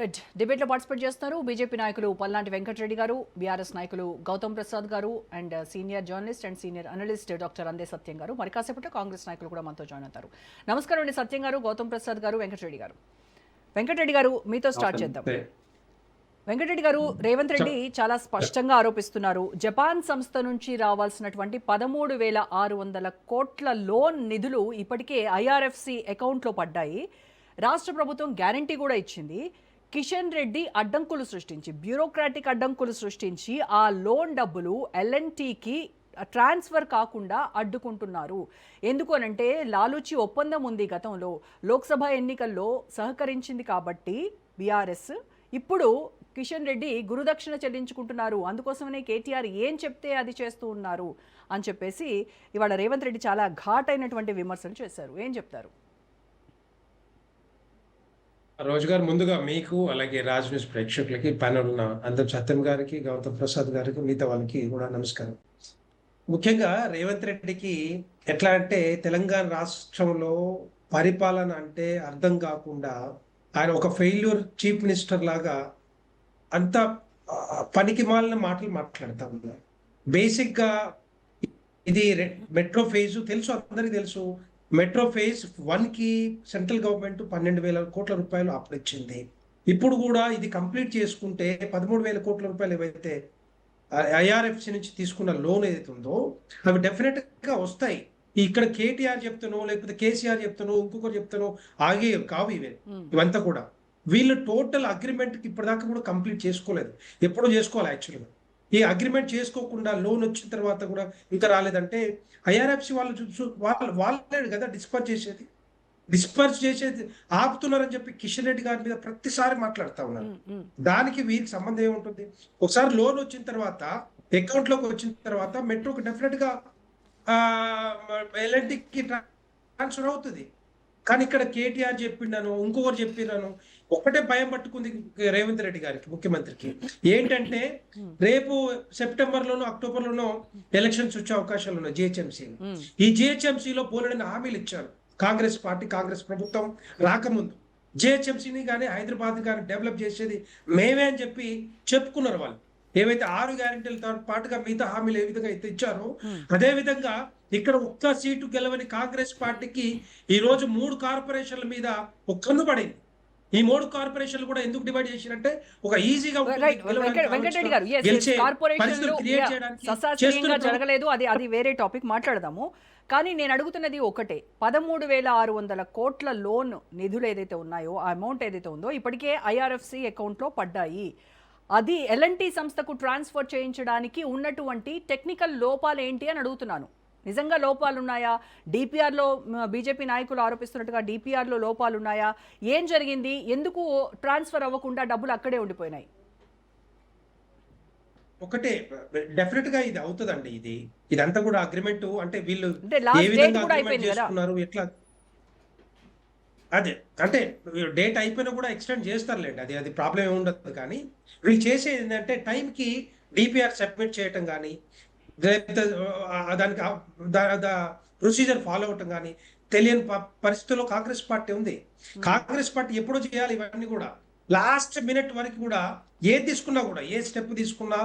Right. డిబేట్లో participate చేస్తున్నారు BJP నాయకులు పల్లాంటి వెంకటరెడ్డి గారు, బీఆర్ఎస్ నాయకులు గౌతమ్ ప్రసాద్ గారు and senior journalist and senior analyst doctor అందే సత్యం గారు. మరి కాసేపట్లో కాంగ్రెస్ నాయకులు కూడా మనతో జాయిన్ అవుతారు. నమస్కారం అండి సత్యం గారు, గౌతమ్ ప్రసాద్ గారు, వెంకటరెడ్డి గారు. వెంకటరెడ్డి గారు మీతో స్టార్ట్ చేద్దాం. వెంకటరెడ్డి గారు, రేవంత్ రెడ్డి చాలా స్పష్టంగా ఆరోపిస్తున్నారు, జపాన్ సంస్థ నుంచి రావాల్సినటువంటి 13,600 కోట్ల లోన్ నిధులు ఇప్పటికే ఐఆర్ఎఫ్సి అకౌంట్లో పడ్డాయి. రాష్ట్ర ప్రభుత్వం గ్యారంటీ కూడా ఇచ్చింది. కిషన్ రెడ్డి అడ్డంకులు సృష్టించి, బ్యూరోక్రాటిక్ అడ్డంకులు సృష్టించి ఆ లోన్ డబ్బులు ఎల్ఎన్టీకి ట్రాన్స్ఫర్ కాకుండా అడ్డుకుంటున్నారు. ఎందుకు అనంటే లాలూచి ఒప్పందం ఉంది. గతంలో లోక్సభ ఎన్నికల్లో సహకరించింది కాబట్టి బీఆర్ఎస్ ఇప్పుడు కిషన్ రెడ్డి గురుదక్షిణ చెల్లించుకుంటున్నారు. అందుకోసమనే కేటీఆర్ ఏం చెప్తే అది చేస్తూ ఉన్నారు అని చెప్పేసి ఇవాళ రేవంత్ రెడ్డి చాలా ఘాటైనటువంటి విమర్శలు చేశారు. ఏం చెప్తారు? రోజు గారు, ముందుగా మీకు అలాగే రాజ్ న్యూస్ ప్రేక్షకులకి, ప్యానల్ ఉన్న అందరు సత్యం గారికి, గౌతమ్ ప్రసాద్ గారికి, మిగతా వాళ్ళకి కూడా నమస్కారం. ముఖ్యంగా రేవంత్ రెడ్డికి ఎట్లా అంటే తెలంగాణ రాష్ట్రంలో పరిపాలన అంటే అర్థం కాకుండా ఆయన ఒక ఫెయిల్యూర్ చీఫ్ మినిస్టర్ లాగా అంత పనికి మాలిన మాటలు మాట్లాడుతూ ఉన్నారు. బేసిక్ గా ఇది మెట్రో ఫేజ్ తెలుసు, అందరికీ తెలుసు. మెట్రో ఫేజ్ 1 కి సెంట్రల్ గవర్నమెంట్ 12,000 కోట్ల రూపాయలు అప్పుడు ఇచ్చింది. ఇప్పుడు కూడా ఇది కంప్లీట్ చేసుకుంటే 13,000 కోట్ల రూపాయలు ఏవైతే ఐఆర్ఎఫ్సి నుంచి తీసుకున్న లోన్ ఏదైతే ఉందో అవి డెఫినెట్ గా వస్తాయి. ఇక్కడ కేటీఆర్ చెప్తానో లేకపోతే కేసీఆర్ చెప్తానో ఇంకొకరు చెప్తానో ఆగే కావు ఇవంతా కూడా. వీళ్ళు టోటల్ అగ్రిమెంట్ కి ఇప్పటిదాకా కూడా కంప్లీట్ చేసుకోలేదు. ఎప్పుడో చేసుకోవాలి యాక్చువల్గా. ఈ అగ్రిమెంట్ చేసుకోకుండా లోన్ వచ్చిన తర్వాత కూడా ఇంకా రాలేదంటే ఐఆర్ఎఫ్సి వాళ్ళే కదా డిస్పర్స్ చేసేది ఆపుతున్నారని చెప్పి కిషన్ రెడ్డి గారి మీద ప్రతిసారి మాట్లాడుతూ ఉన్నారు. దానికి వీరికి సంబంధం ఏముంటుంది? ఒకసారి లోన్ వచ్చిన తర్వాత అకౌంట్ లోకి వచ్చిన తర్వాత మెట్రోకి డెఫినెట్ గా ఎల్ఎన్టీకి ట్రాన్స్ఫర్ అవుతుంది. కానీ ఇక్కడ కేటీఆర్ చెప్పిండాను, ఇంకొకరు చెప్పినాను, ఒకటే భయం పట్టుకుంది రేవంత్ రెడ్డి గారికి, ముఖ్యమంత్రికి. ఏంటంటే రేపు సెప్టెంబర్ లోనో అక్టోబర్ లోనో ఎలక్షన్స్ వచ్చే అవకాశాలు ఉన్నాయి జిహెచ్ఎంసీ. ఈ జిహెచ్ఎంసీలో పోలేని హామీలు ఇచ్చారు కాంగ్రెస్ పార్టీ, కాంగ్రెస్ ప్రభుత్వం రాకముందు. జిహెచ్ఎంసీని కానీ హైదరాబాద్ కానీ డెవలప్ చేసేది మేమే అని చెప్పి చెప్పుకున్నారు వాళ్ళు. ఏవైతే 6 గ్యారెంటీలతో పాటుగా మిగతా హామీలు ఏ విధంగా అయితే ఇచ్చారో అదే విధంగా ఇక్కడ ఒక్క సీటు గెలవని కాంగ్రెస్ పార్టీకి ఈ రోజు 3 కార్పొరేషన్ల మీద ఒక కన్ను పడింది. ఈ 3 కార్పొరేషన్లు కూడా ఎందుకు డివైడ్ చేసినంటే ఒక ఈజీగా జరగలేదు. అది వేరే టాపిక్, మాట్లాడదాము. కానీ నేను అడుగుతున్నది ఒకటే, 13,600 కోట్ల లోన్ నిధులు ఏదైతే ఉన్నాయో, ఆ అమౌంట్ ఏదైతే ఉందో ఇప్పటికే ఐఆర్ఎఫ్సి అకౌంట్లో పడ్డాయి. అది ఎల్ఎన్టీ సంస్థకు ట్రాన్స్ఫర్ చేయించడానికి ఉన్నటువంటి టెక్నికల్ లోపాలు ఏంటి అని అడుగుతున్నాను. నిజంగా లోపాలు ఉన్నాయా? డిపిఆర్లో బీజేపీ నాయకులు ఆరోపిస్తున్నట్టుగా డిపిఆర్లో లోపాలు ఉన్నాయా? ఏం జరిగింది? ఎందుకు ట్రాన్స్ఫర్ అవ్వకుండా డబ్బులు అక్కడే ఉండిపోయినాయి? ఒకటే డెఫినెట్ గా ఇది అవుతుందండి. ఇదంతా కూడా అగ్రిమెంట్ అంటే వీళ్ళు ఏ విధంగా అగ్రిమెంట్ చేసుకున్నారు, ఎట్లా అదే అంటే డేట్ అయిపోయినా కూడా ఎక్స్టెండ్ చేస్తారులేండి, అది ప్రాబ్లం ఏమి ఉండదు. కానీ వీళ్ళు చేసేది ఏంటంటే టైంకి డిపిఆర్ సబ్మిట్ చేయటం కానీ, దానికి ప్రొసీజర్ ఫాలో అవటం కానీ తెలియని పరిస్థితుల్లో కాంగ్రెస్ పార్టీ ఉంది. కాంగ్రెస్ పార్టీ ఎప్పుడో చేయాలి ఇవన్నీ కూడా. లాస్ట్ మినిట్ వరకు కూడా ఏది తీసుకున్నా కూడా, ఏ స్టెప్ తీసుకున్నా,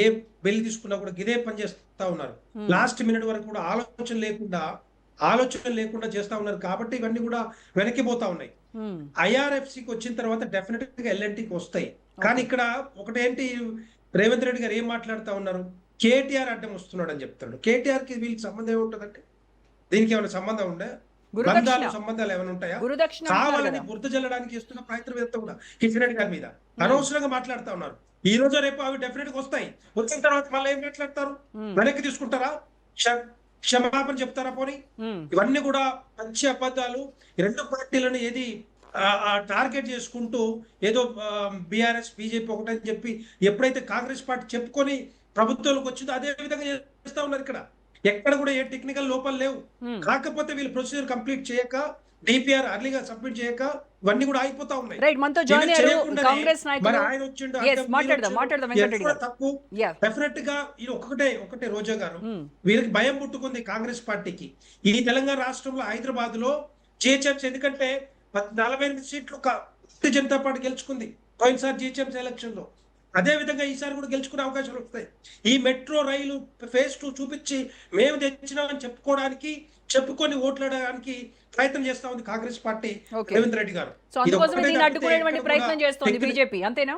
ఏ బిల్ తీసుకున్నా కూడా ఇదే పని చేస్తా ఉన్నారు. లాస్ట్ మినిట్ వరకు కూడా ఆలోచన లేకుండా చేస్తా ఉన్నారు. కాబట్టి ఇవన్నీ కూడా వెనక్కిపోతా ఉన్నాయి. ఐఆర్ఎఫ్సికి వచ్చిన తర్వాత డెఫినెట్ గా ఎల్ఎన్టీకి వస్తాయి. కానీ ఇక్కడ ఒకటేంటి, రేవంత్ రెడ్డి గారు ఏం మాట్లాడుతా ఉన్నారు, కేటీఆర్ అడ్డం వస్తున్నాడు అని చెప్తాడు. కేటీఆర్ కి వీళ్ళకి సంబంధం ఏముంటదంటే, దీనికి ఏమైనా సంబంధం ఉండే సంబంధాలు ఏమైనా ఉంటాయా? కావాలని బురద జల్లడానికి చేస్తున్న ప్రయత్నం ఎంత కూడా కిషన్ రెడ్డి గారి మీద అనవసరంగా మాట్లాడుతా ఉన్నారు. ఈ రోజు రేపు అవి డెఫినెట్ గా వస్తాయి. వచ్చిన తర్వాత మళ్ళీ ఏం మాట్లాడతారు? వెనక్కి తీసుకుంటారా? క్షమాపణ చెప్తారా? పోనీ ఇవన్నీ కూడా మంచి అబద్ధాలు. 2 పార్టీలను ఏది టార్గెట్ చేసుకుంటూ ఏదో బీఆర్ఎస్ బీజేపీ ఒకటని చెప్పి ఎప్పుడైతే కాంగ్రెస్ పార్టీ చెప్పుకొని ప్రభుత్వంలోకి వచ్చిందో అదే విధంగా చేస్తా ఉన్నారు. ఇక్కడ ఎక్కడ కూడా ఏ టెక్నికల్ లోపాలు లేవు. కాకపోతే వీళ్ళు ప్రొసీజర్ కంప్లీట్ చేయక, డిపిఆర్ అర్లీగా సబ్మిట్ చేయక ఇవన్నీ కూడా ఆగిపోతా ఉన్నాయి. తప్పు డెఫినెట్ గా ఇది ఒకటే రోజా గారు, వీళ్ళకి భయం పుట్టుకుంది కాంగ్రెస్ పార్టీకి. ఈ తెలంగాణ రాష్ట్రంలో హైదరాబాద్ లో జిహెచ్ఎంసీ ఎందుకంటే 48 సీట్లు భారతీయ జనతా పార్టీ గెలుచుకుంది. పోయినసారి జిహెచ్ఎంసీ ఎలక్షన్లో. అదే విధంగా ఈసారి కూడా గెలుచుకునే అవకాశాలు వస్తాయి. ఈ మెట్రో రైలు ఫేజ్ 2 చూపించి మేము తెచ్చినామని చెప్పుకొని ఓట్లాడడానికి ప్రయత్నం చేస్తా ఉంది కాంగ్రెస్ పార్టీ, ఓకే. రేవంత్ రెడ్డి గారు. సో ఇది అందుకోసం ఒక్కటే దీన్ని తప్పితే అడ్డుకునేటువంటి ఎక్కడ కూడా ప్రయత్నం చేస్తోంది టెక్నికల్ బీజేపీ, అంతేనా?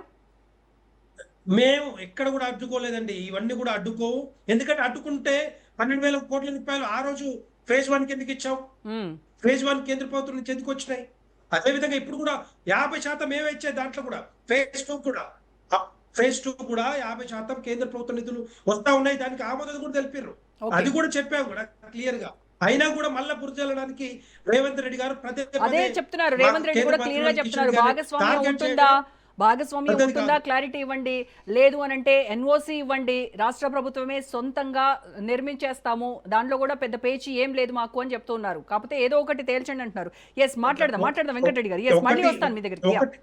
మేము ఎక్కడ కూడా అడ్డుకోలేదండి. ఇవన్నీ కూడా అడ్డుకోవు. ఎందుకంటే అడ్డుకుంటే 12,000 కోట్ల రూపాయలు ఆ రోజు ఫేజ్ 1 కి ఎందుకు ఇచ్చాం? మ్మ్. ఫేజ్ 1 కేంద్ర ప్రభుత్వం నుంచి ఎందుకు వచ్చినాయి? అదే విధంగా ఇప్పుడు కూడా 50% మేమే ఇచ్చే దాంట్లో కూడా ఫేజ్ 2 కూడా ఫేజ్ 2 కూడా 50% కేంద్ర ప్రభుత్వ నిధులు వస్తా ఉన్నాయి. దానికి ఆమోదం కూడా తెలిపారు. ఓకే. అది కూడా చెప్పాము కూడా క్లియర్ గా. అయినా కూడా మళ్ళా బురదలడానికి రేవంత్ రెడ్డి గారు అదే చెప్తున్నారు. రేవంత్ రెడ్డి కూడా క్లియర్ గా చెప్తున్నారు, భాగస్వామ్యం ఉంటుందా, భాగస్వామ్యం పద్ధతి ఉంటుందా, కాదు. క్లారిటీ ఇవ్వండి. లేదు అని అంటే ఎన్ఓసి ఇవ్వండి, రాష్ట్ర ప్రభుత్వమే సొంతంగా నిర్మించేస్తాము, దాంట్లో కూడా పెద్ద పేచీ ఏం లేదు మాకు అని చెప్తున్నారు. కాకపోతే ఏదో ఒకటి తేల్చండి అంటున్నారు. ఎస్, మాట్లాడదాం వెంకటరెడ్డి గారు. ఎస్, మళ్ళీ వస్తాను మీ దగ్గరికి.